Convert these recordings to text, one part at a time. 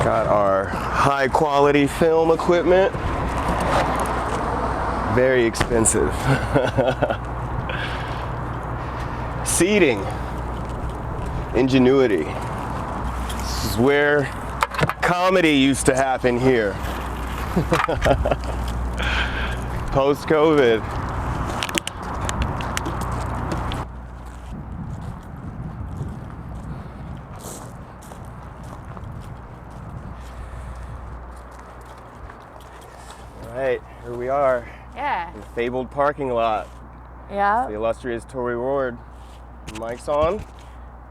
Got our high quality film equipment. Very expensive. Seating. Ingenuity. This is where comedy used to happen here. Post-COVID. Right, here we are. Yeah. In the fabled parking lot. Yeah. The illustrious Tory Ward. Mic's on?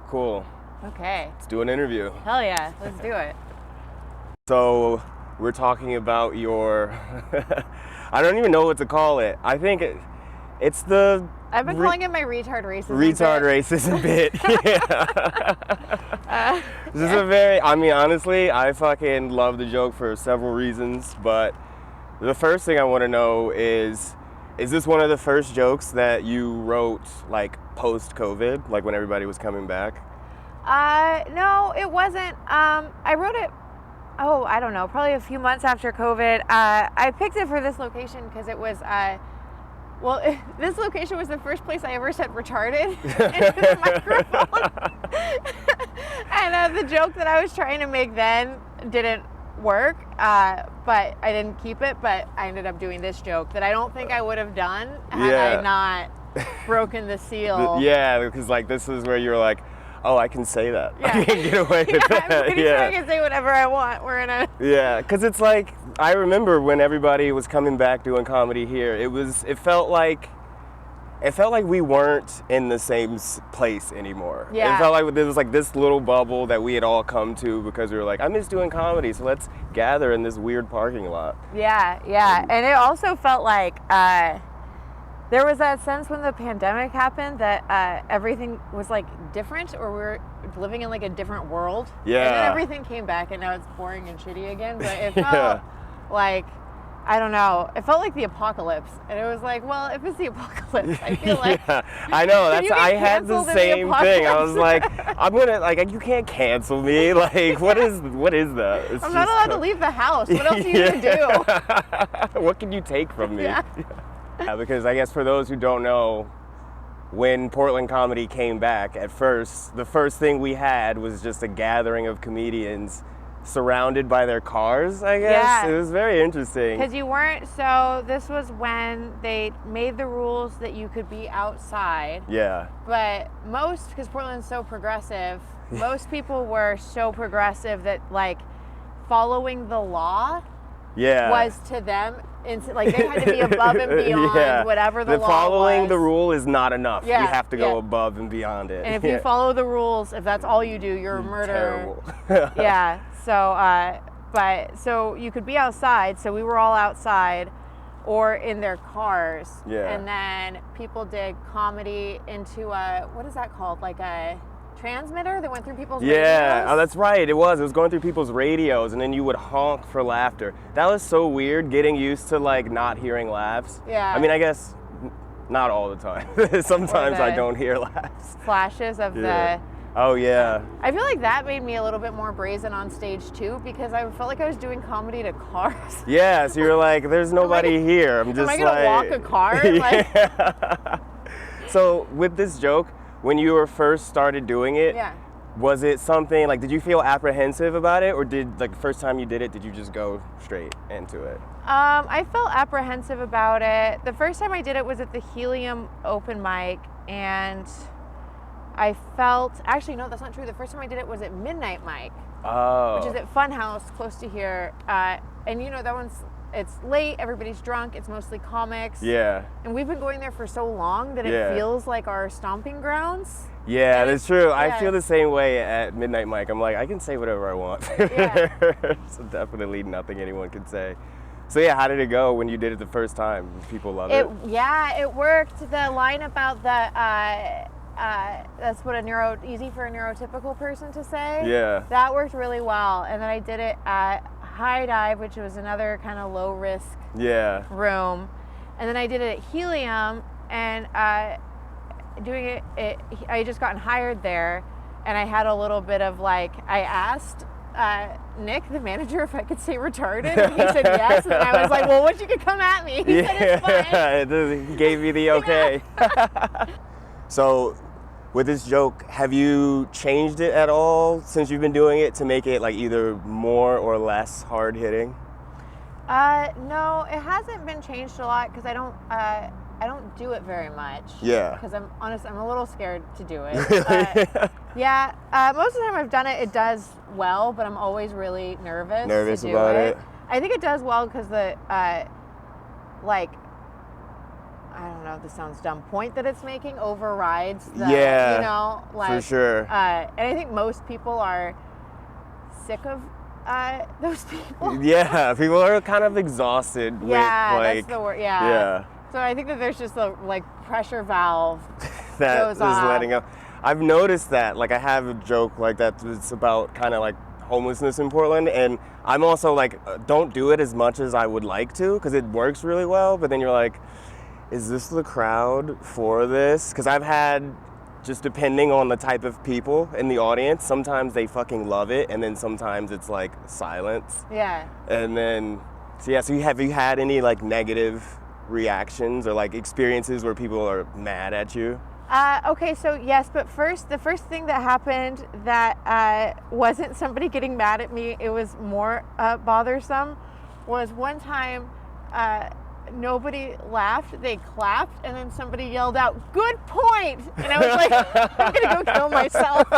Cool. Okay. Let's do an interview. Hell yeah, let's do it. So, we're talking about your... I don't even know what to call it. I think it's the... I've been calling it my retard racism racism bit. Yeah. This is a very... I mean, honestly, I fucking love the joke for several reasons, but the first thing I want to know is this one of the first jokes that you wrote, like, post-COVID, like when everybody was coming back? No, it wasn't. I wrote it, I don't know, probably a few months after COVID. I picked it for this location because it was, this location was the first place I ever said retarded into the microphone. And the joke that I was trying to make then didn't work, but I didn't keep it, but I ended up doing this joke that I don't think I would have done had I not broken the seal. Yeah, because like this is where you're like, oh, I can say that. Yeah. I can get away with that. I'm pretty sure I can say whatever I want. We're in a... Yeah, because it's like, I remember when everybody was coming back doing comedy here, it felt like we weren't in the same place anymore. Yeah. It felt like there was like this little bubble that we had all come to because we were like, I miss doing comedy, so let's gather in this weird parking lot. Yeah. And it also felt like there was that sense when the pandemic happened that everything was like different, or we were living in like a different world. Yeah. And then everything came back and now it's boring and shitty again, but it felt like, I don't know. It felt like the apocalypse, and it was like, well, if it's the apocalypse, I feel like. Yeah, I know. I had the same thing. I was like, I'm gonna like, you can't cancel me. Like, what is that? I'm not allowed to leave the house. What else are you gonna do? What can you take from me? Yeah. Because I guess for those who don't know, when Portland comedy came back, at first, the first thing we had was just a gathering of comedians surrounded by their cars, I guess. Yeah. It was very interesting. Because you weren't, so this was when they made the rules that you could be outside. Yeah. But because Portland's so progressive, most people were so progressive that like following the law was to them, like they had to be above and beyond whatever the law was. Following the rule is not enough. Yeah. You have to go above and beyond it. And if you follow the rules, if that's all you do, you're a murderer. Terrible. Yeah. So you could be outside. So we were all outside, or in their cars. Yeah. And then people did comedy into what is that called? Like a transmitter that went through people's radios? Yeah, oh, that's right. It was going through people's radios, and then you would honk for laughter. That was so weird, getting used to like not hearing laughs. Yeah. I mean, I guess not all the time. Sometimes I don't hear laughs. Flashes of the... Oh, yeah. I feel like that made me a little bit more brazen on stage, too, because I felt like I was doing comedy to cars. Yeah, so you're like, there's nobody here. I'm just am I going to walk a car? Yeah. So, with this joke, when you were first started doing it, was it something, like, did you feel apprehensive about it? Or did, like, the first time you did it, did you just go straight into it? I felt apprehensive about it. The first time I did it was at the Helium open mic, and... I felt, actually no, that's not true. The first time I did it was at Midnight Mic, which is at Funhouse, close to here. And you know, it's late, everybody's drunk, it's mostly comics. Yeah. And we've been going there for so long that it feels like our stomping grounds. Yeah, that's true. I feel the same way at Midnight Mic. I'm like, I can say whatever I want. There's definitely nothing anyone can say. So yeah, how did it go when you did it the first time? Did people love it? Yeah, it worked. The line about the... that's what easy for a neurotypical person to say. Yeah. That worked really well. And then I did it at High Dive, which was another kind of low risk room. And then I did it at Helium, and I had just gotten hired there, and I had a little bit of like, I asked Nick, the manager, if I could say retarded, and he said yes, and I was like, well, once you could come at me. He said it's fine. He gave you the okay. So, with this joke, have you changed it at all since you've been doing it to make it like either more or less hard hitting? No, it hasn't been changed a lot because I don't do it very much. Yeah. Because I'm a little scared to do it. Really? Yeah. Most of the time I've done it, it does well, but I'm always really nervous. Nervous to do about it? I think it does well because the like, I don't know if this sounds dumb, point that it's making overrides the, yeah, you know, like, for sure. And I think most people are sick of those people. Yeah, people are kind of exhausted with like, that's the word. Yeah. Yeah. So I think that there's just a like pressure valve that goes is off. letting up. I've noticed that. Like I have a joke like that. It's about kind of like homelessness in Portland, and I'm also like, don't do it as much as I would like to because it works really well. But then you're like, is this the crowd for this? Because I've had, just depending on the type of people in the audience, sometimes they fucking love it, and then sometimes it's like silence. Yeah. And then, so have you had any like negative reactions or like experiences where people are mad at you? Okay, so yes, but the first thing that happened that wasn't somebody getting mad at me, it was more bothersome, was one time nobody laughed, they clapped, and then somebody yelled out, "Good point!" And I was like, I'm gonna go kill myself.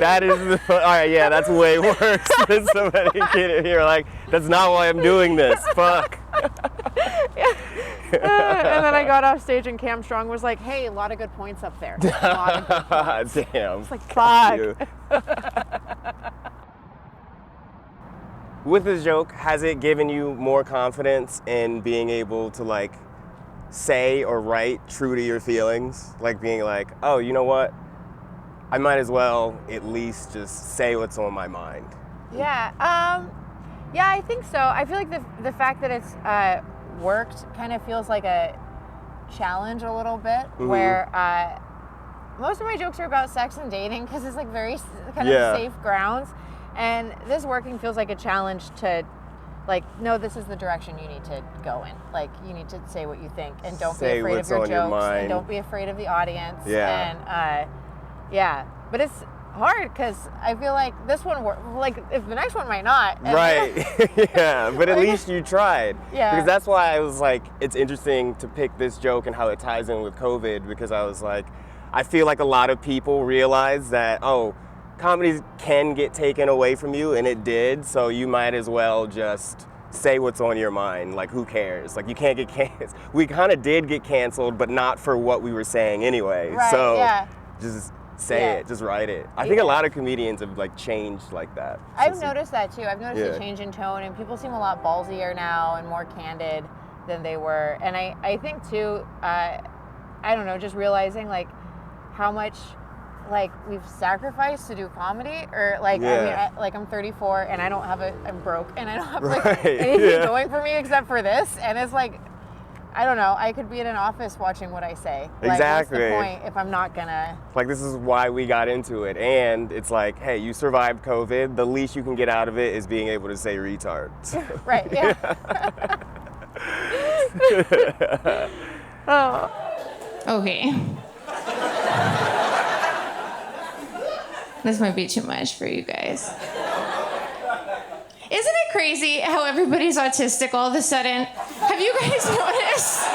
That is, all right, yeah, that's way worse than somebody getting here like, that's not why I'm doing this, fuck. And then I got off stage and Cam Strong was like, "Hey, a lot of good points up there." A lot of good points. Damn. It's like, fuck. You. With this joke, has it given you more confidence in being able to like say or write true to your feelings? Like being like, oh, you know what? I might as well at least just say what's on my mind. Yeah, yeah, I think so. I feel like the fact that it's worked kind of feels like a challenge a little bit, Mm-hmm. where most of my jokes are about sex and dating because it's like very kind of safe grounds, and this working feels like a challenge to, like, no, this is the direction you need to go in. Like, you need to say what you think, and don't Say be afraid what's of your on your jokes, mind. and don't be afraid of the audience. Yeah. And yeah, but it's hard because I feel like this one, like, if the next one might not. Right. Yeah, but at least you tried. Yeah. Because that's why I was like, it's interesting to pick this joke and how it ties in with COVID, because I was like, I feel like a lot of people realize that, oh, comedy can get taken away from you, and it did, so you might as well just say what's on your mind. Like, who cares? Like, you can't get canceled. We kind of did get canceled, but not for what we were saying anyway. Right, so yeah. just say it, just write it. I think a lot of comedians have like changed like that. I've noticed that too. I've noticed Yeah. a change in tone, and people seem a lot ballsier now and more candid than they were. And I think too, I don't know, just realizing like how much like we've sacrificed to do comedy, or like, I mean, I'm 34 and I'm broke and I don't have like anything going for me except for this. And it's like, I don't know, I could be in an office watching what I say. Exactly. Like, what's the point if I'm not gonna? Like, this is why we got into it. And it's like, hey, you survived COVID. The least you can get out of it is being able to say retard. Right, yeah. Oh. Okay. This might be too much for you guys. Isn't it crazy how everybody's autistic all of a sudden? Have you guys noticed?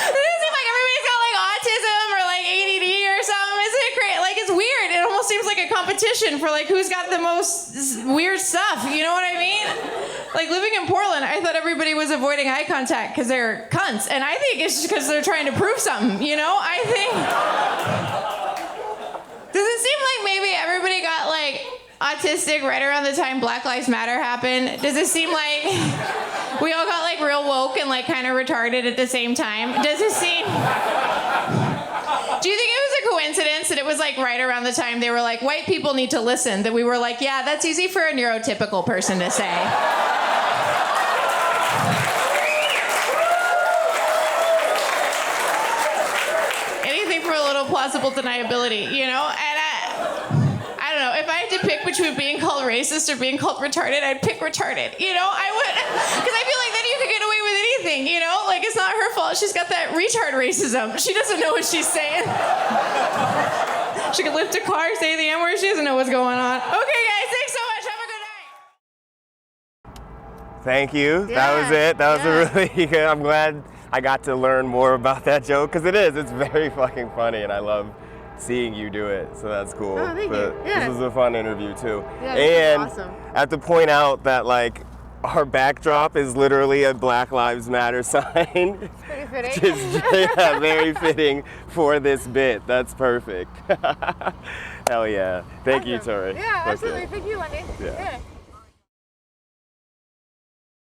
Doesn't it seem like everybody's got like autism or like ADD or something? Isn't it crazy? Like, it's weird. It almost seems like a competition for like who's got the most weird stuff. You know what I mean? Like, living in Portland, I thought everybody was avoiding eye contact because they're cunts. And I think it's just because they're trying to prove something, you know? I think... Does it seem like maybe everybody got like autistic right around the time Black Lives Matter happened? Does it seem like we all got like real woke and like kind of retarded at the same time? Does it seem... Do you think it was a coincidence that it was like right around the time they were like, white people need to listen, that we were like, yeah, that's easy for a neurotypical person to say? Anything for a little plausible deniability, you know? And know. If I had to pick between being called racist or being called retarded, I'd pick retarded. You know, I would, because I feel like then you could get away with anything. You know, like it's not her fault. She's got that retard racism. She doesn't know what she's saying. She could lift a car, say the N-word. She doesn't know what's going on. Okay, guys, thanks so much. Have a good night. Thank you. That was it. That was a really good. I'm glad I got to learn more about that joke because it's very fucking funny, and I love seeing you do it. So that's cool. Oh, thank you. Yeah. This was a fun interview too. Yeah, and awesome. I have to point out that like our backdrop is literally a Black Lives Matter sign. Pretty fitting. Just, very fitting for this bit. That's perfect. Hell yeah. Thank you, Tori. Yeah, Okay. absolutely. Thank you, Lenny. Yeah. Yeah.